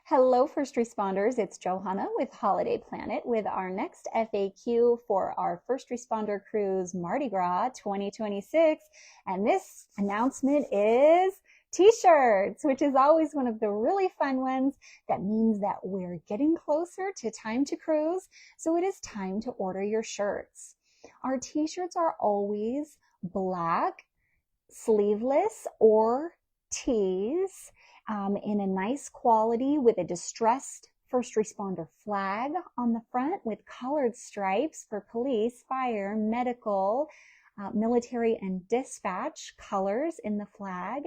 Hello, first responders. It's Johanna with Holiday Planet with our next FAQ for our first responder cruise Mardi Gras 2026. And this announcement is t-shirts, which is always one of the really fun ones. That means that we're getting closer to time to cruise, so it is time to order your shirts. Our t-shirts are always black, sleeveless, or tees in a nice quality with a distressed first responder flag on the front with colored stripes for police, fire, medical, military, and dispatch colors in the flag.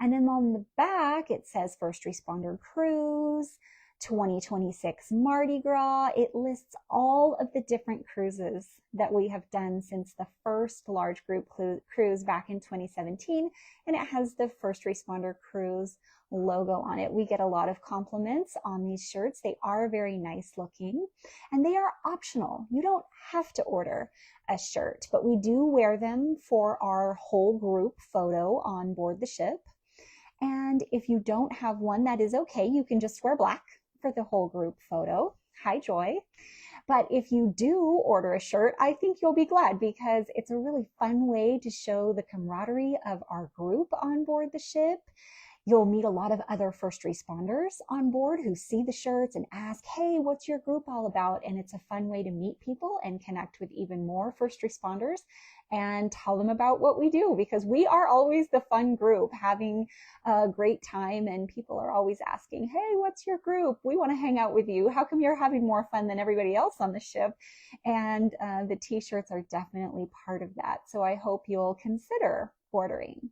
And then on the back, it says First Responder Cruise 2026 Mardi Gras. It lists all of the different cruises that we have done since the first large group cruise back in 2017, and it has the First Responder Cruise logo on it. We get a lot of compliments on these shirts. They are very nice looking, and they are optional. You don't have to order a shirt, but we do wear them for our whole group photo on board the ship. And if you don't have one, that is okay. You can just wear black for the whole group photo. Hi, Joy. But if you do order a shirt, I think you'll be glad, because it's a really fun way to show the camaraderie of our group on board the ship. You'll meet a lot of other first responders on board who see the shirts and ask, hey, what's your group all about? And it's a fun way to meet people and connect with even more first responders and tell them about what we do, because we are always the fun group having a great time, and people are always asking, hey, what's your group? We want to hang out with you. How come you're having more fun than everybody else on the ship? And the t-shirts are definitely part of that. So I hope you'll consider ordering.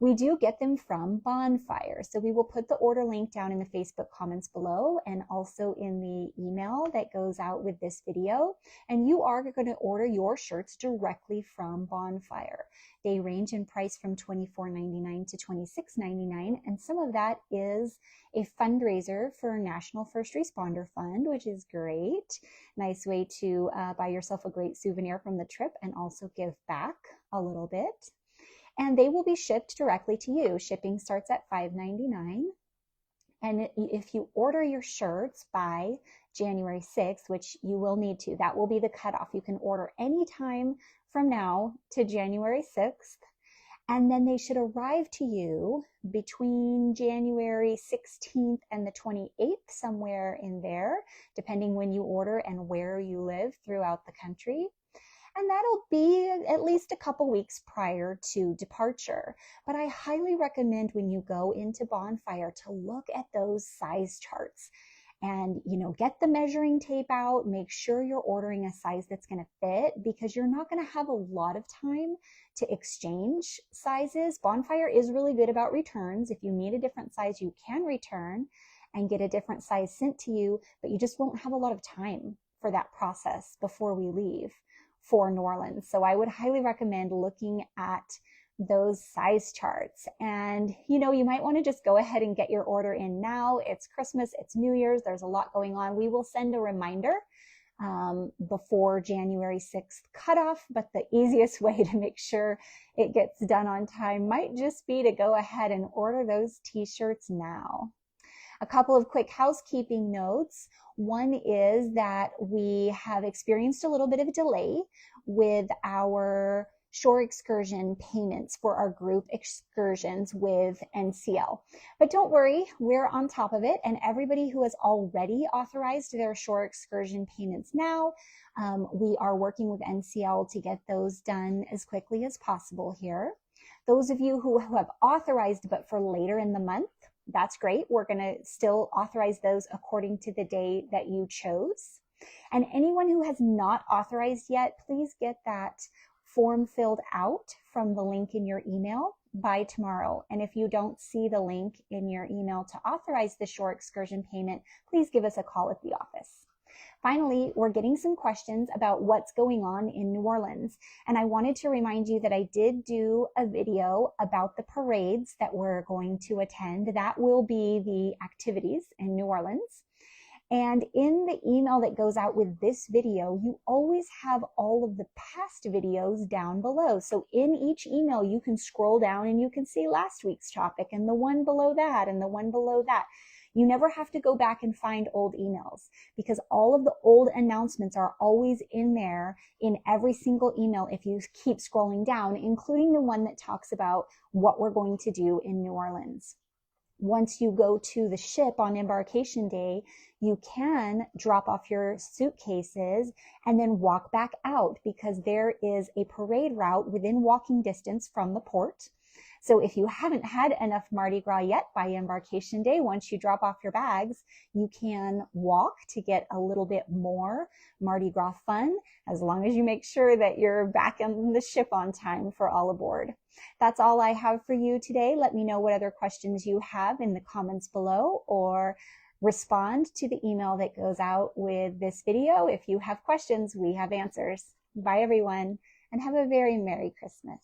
We do get them from Bonfire, so we will put the order link down in the Facebook comments below and also in the email that goes out with this video. And you are going to order your shirts directly from Bonfire. They range in price from $24.99 to $26.99, and some of that is a fundraiser for National First Responder Fund, which is great. Nice way to buy yourself a great souvenir from the trip and also give back a little bit. And they will be shipped directly to you. Shipping starts at $5.99. And if you order your shirts by January 6th, which you will need to, that will be the cutoff. You can order anytime from now to January 6th. And then they should arrive to you between January 16th and the 28th, somewhere in there, depending when you order and where you live throughout the country. And that'll be at least a couple weeks prior to departure. But I highly recommend when you go into Bonfire to look at those size charts and, get the measuring tape out, make sure you're ordering a size that's going to fit, because you're not going to have a lot of time to exchange sizes. Bonfire is really good about returns. If you need a different size, you can return and get a different size sent to you, but you just won't have a lot of time for that process before we leave for New Orleans. So I would highly recommend looking at those size charts. And you might want to just go ahead and get your order in now. It's Christmas, it's New Year's, there's a lot going on. We will send a reminder before January 6th cutoff, but the easiest way to make sure it gets done on time might just be to go ahead and order those t-shirts now. A couple of quick housekeeping notes. One is that we have experienced a little bit of a delay with our shore excursion payments for our group excursions with NCL. But don't worry, we're on top of it, and everybody who has already authorized their shore excursion payments now, we are working with NCL to get those done as quickly as possible here. Those of you who have authorized but for later in the month, that's great. We're going to still authorize those according to the day that you chose. And anyone who has not authorized yet, please get that form filled out from the link in your email by tomorrow. And if you don't see the link in your email to authorize the shore excursion payment, please give us a call at the office. Finally, we're getting some questions about what's going on in New Orleans. And I wanted to remind you that I did do a video about the parades that we're going to attend. That will be the activities in New Orleans. And in the email that goes out with this video, you always have all of the past videos down below. So in each email, you can scroll down and you can see last week's topic and the one below that and the one below that. You never have to go back and find old emails because all of the old announcements are always in there in every single email if you keep scrolling down, including the one that talks about what we're going to do in New Orleans. Once you go to the ship on embarkation day, you can drop off your suitcases and then walk back out because there is a parade route within walking distance from the port. So if you haven't had enough Mardi Gras yet by embarkation day, once you drop off your bags, you can walk to get a little bit more Mardi Gras fun, as long as you make sure that you're back on the ship on time for all aboard. That's all I have for you today. Let me know what other questions you have in the comments below, or respond to the email that goes out with this video. If you have questions, we have answers. Bye everyone, and have a very Merry Christmas.